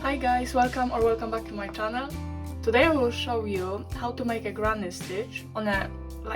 Hi guys, welcome back to my channel. Today I will show you how to make a granny stitch on a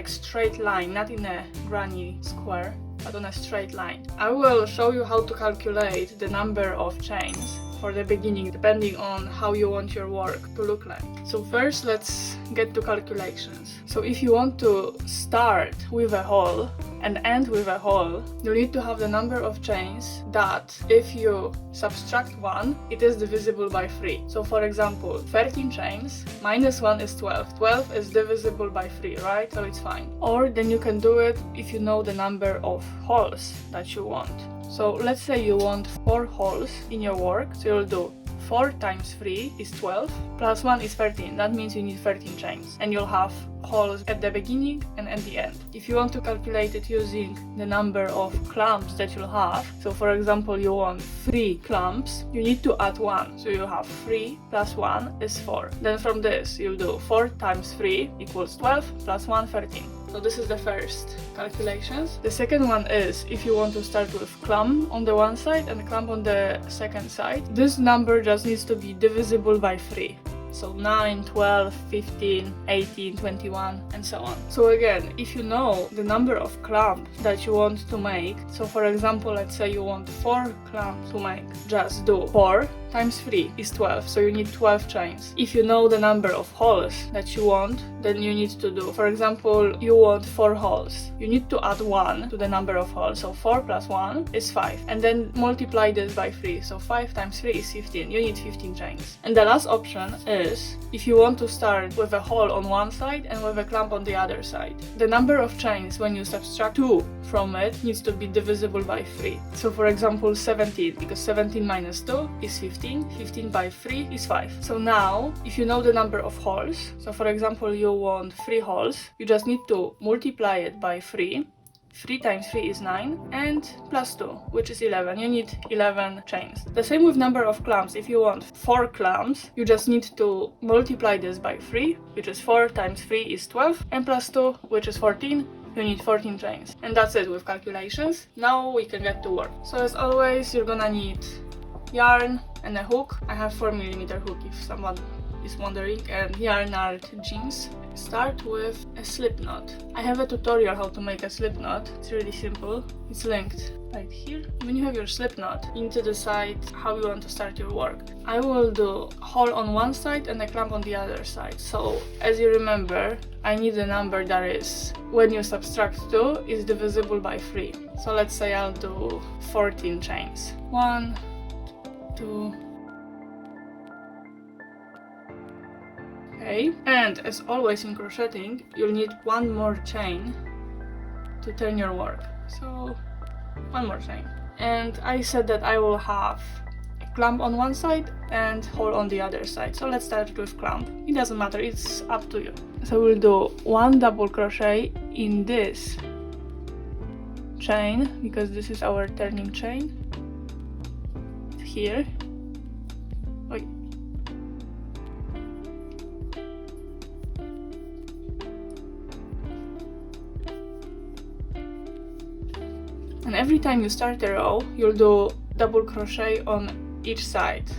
straight line, not in a granny square, but on a straight line. I will show you how to calculate the number of chains for the beginning, depending on how you want your work to look like. So first let's get to calculations. So if you want to start with a hole and end with a hole, you need to have the number of chains that if you subtract 1, it is divisible by 3. So for example, 13 chains minus 1 is 12. 12 is divisible by 3, right? So it's fine. Or then you can do it if you know the number of holes that you want. So let's say you want 4 holes in your work, so you'll do 4 times 3 is 12, plus 1 is 13, that means you need 13 chains. And you'll have holes at the beginning and at the end. If you want to calculate it using the number of clamps that you'll have, so for example you want 3 clamps, you need to add 1. So you have 3 plus 1 is 4. Then from this you'll do 4 times 3 equals 12, plus 1, 13. So this is the first calculations. The second one is if you want to start with clamp on the one side and clamp on the second side. This number just needs to be divisible by 3. So 9, 12, 15, 18, 21 and so on. So again, if you know the number of clamps that you want to make, so for example, let's say you want 4 clamps to make, just do 4 times 3 is 12, so you need 12 chains. If you know the number of holes that you want, then you need to do, for example, you want 4 holes. You need to add 1 to the number of holes, so 4 plus 1 is 5. And then multiply this by 3, so 5 times 3 is 15. You need 15 chains. And the last option is if you want to start with a hole on one side and with a clamp on the other side. The number of chains when you subtract 2 from it needs to be divisible by 3. So for example 17, because 17 minus 2 is 15. 15 by 3 is 5. So now, if you know the number of holes, so for example you want 3 holes, you just need to multiply it by 3. 3 times 3 is 9, and plus 2, which is 11. You need 11 chains. The same with number of clamps. If you want 4 clamps, you just need to multiply this by 3, which is 4 times 3 is 12, and plus 2, which is 14. You need 14 chains. And that's it with calculations. Now we can get to work. So as always, you're gonna need yarn and a hook. I have 4mm hook if someone is wondering, and yarn art jeans. Start with a slip knot. I have a tutorial how to make a slip knot. It's really simple. It's linked right here. When you have your slip knot, you need to decide how you want to start your work. I will do hole on one side and a clamp on the other side. So as you remember, I need a number that is, when you subtract 2, is divisible by 3. So let's say I'll do 14 chains. 1, 2. Okay, and as always in crocheting, you'll need one more chain to turn your work. So one more chain. And I said that I will have a clamp on one side and hole on the other side. So let's start with clamp. It doesn't matter, it's up to you. So we'll do 1 double crochet in this chain, because this is our turning chain. Here. Wait. And every time you start a row, you'll do double crochet on each side.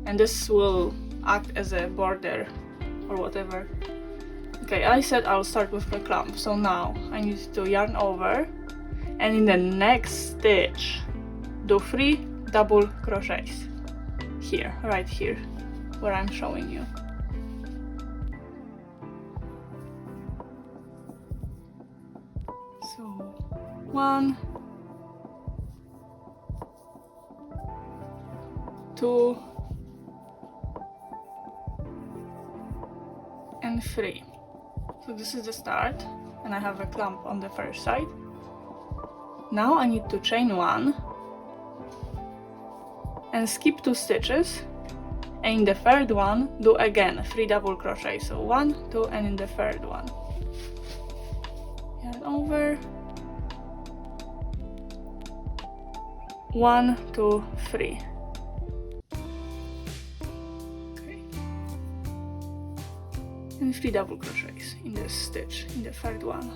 And this will act as a border or whatever. Okay, I said I'll start with the clamp, so now I need to yarn over, and in the next stitch do 3 double crochets here, right here, where I'm showing you. So 1, 2, and 3. So this is the start, and I have a clamp on the first side. Now I need to chain 1 and skip 2 stitches, and in the third one do again 3 double crochet. So 1, 2, and in the third one yarn over, 1, 2, 3. Okay, and 3 double crochets in this stitch, in the third one.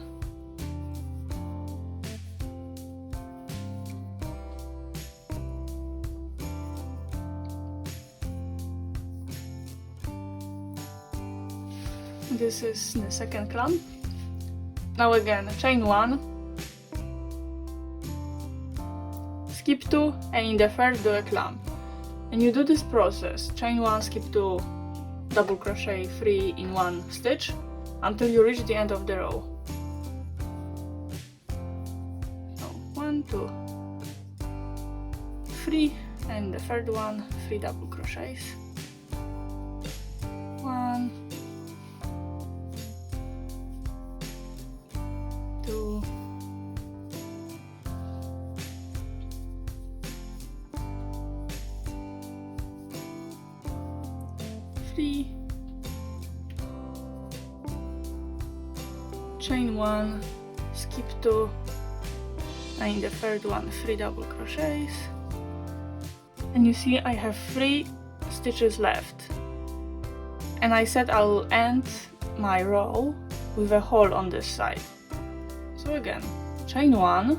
This is the second clamp. Now again, chain 1, skip 2, and in the third do a clamp. And you do this process, chain 1, skip 2, double crochet 3 in one stitch until you reach the end of the row. So 1, 2, 3, and the third one, 3 double crochets. 1, 2, 3, chain 1, skip 2, and in the third one 3 double crochets. And you see I have 3 stitches left, and I said I'll end my row with a hole on this side. So again, chain 1,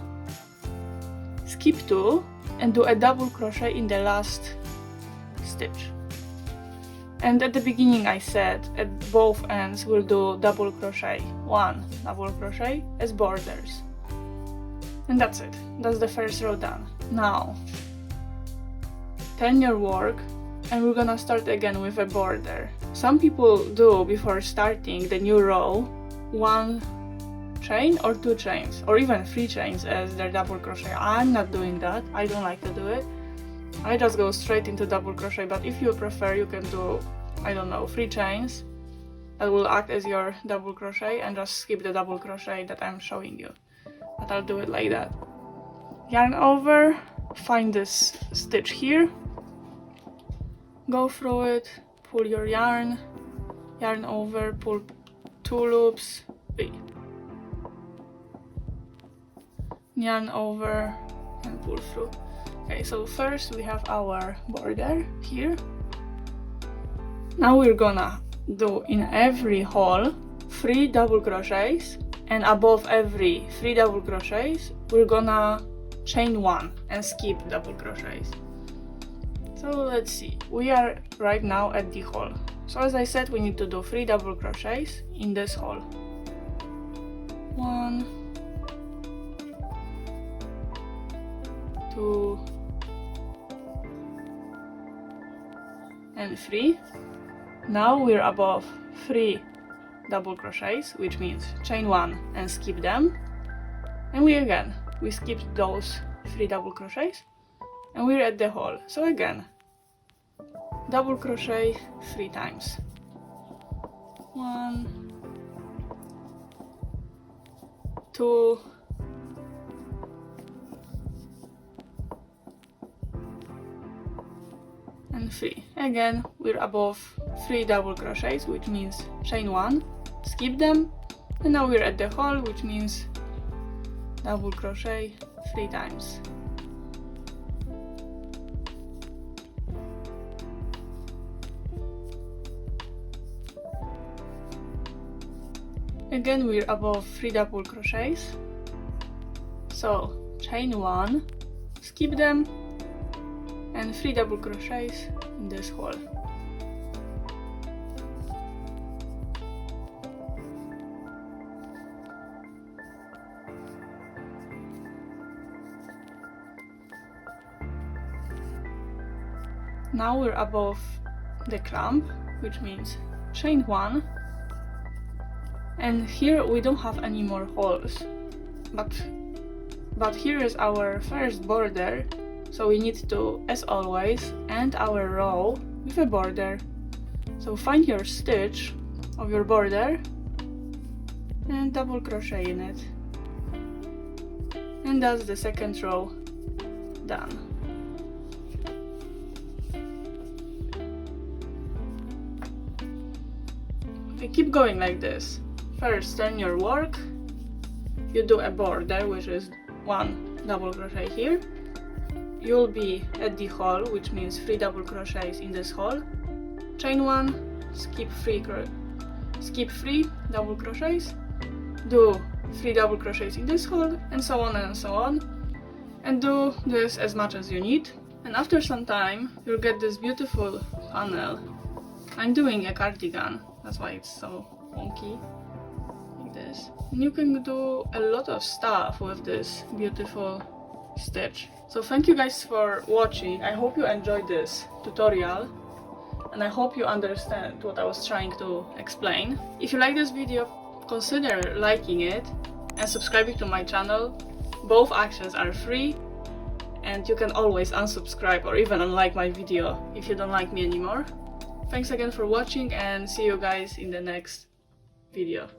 skip 2, and do a double crochet in the last stitch. And at the beginning I said at both ends we'll do double crochet, 1 double crochet as borders. And that's it, that's the first row done. Now turn your work and we're gonna start again with a border. Some people do, before starting the new row, 1 chain or 2 chains or even 3 chains as their double crochet. I'm not doing that, I don't like to do it. I just go straight into double crochet, but if you prefer you can do, I don't know, 3 chains that will act as your double crochet and just skip the double crochet that I'm showing you. But I'll do it like that. Yarn over, find this stitch here, go through it, pull your yarn, yarn over, pull 2 loops, 3. Yarn over and pull through. Okay, so first we have our border here. Now we're gonna do in every hole 3 double crochets, and above every 3 double crochets we're gonna chain 1 and skip double crochets. So let's see, we are right now at the hole. So as I said, we need to do 3 double crochets in this hole. 1, 2, and 3. Now we're above 3 double crochets, which means chain 1 and skip them. And we skipped those 3 double crochets and we're at the hole. So again, double crochet 3 times. 1, 2, and 3. Again, we're above 3 double crochets, which means chain 1, skip them, and now we're at the hole, which means double crochet 3 times. Again, we're above 3 double crochets, so chain 1, skip them, and 3 double crochets in this hole. Now we're above the clamp, which means chain 1, and here we don't have any more holes, but here is our first border. So we need to, as always, end our row with a border. So find your stitch of your border and double crochet in it. And that's the second row done. We keep going like this. First turn your work, you do a border, which is 1 double crochet here. You'll be at the hole, which means 3 double crochets in this hole, chain 1, skip 3 double crochets, do 3 double crochets in this hole, and so on and so on, and do this as much as you need. And after some time you'll get this beautiful panel. I'm doing a cardigan, that's why it's so wonky, like this. And you can do a lot of stuff with this beautiful stitch. So thank you guys for watching. I hope you enjoyed this tutorial and I hope you understand what I was trying to explain. If you like this video, consider liking it and subscribing to my channel. Both actions are free and you can always unsubscribe or even unlike my video if you don't like me anymore. Thanks again for watching and see you guys in the next video.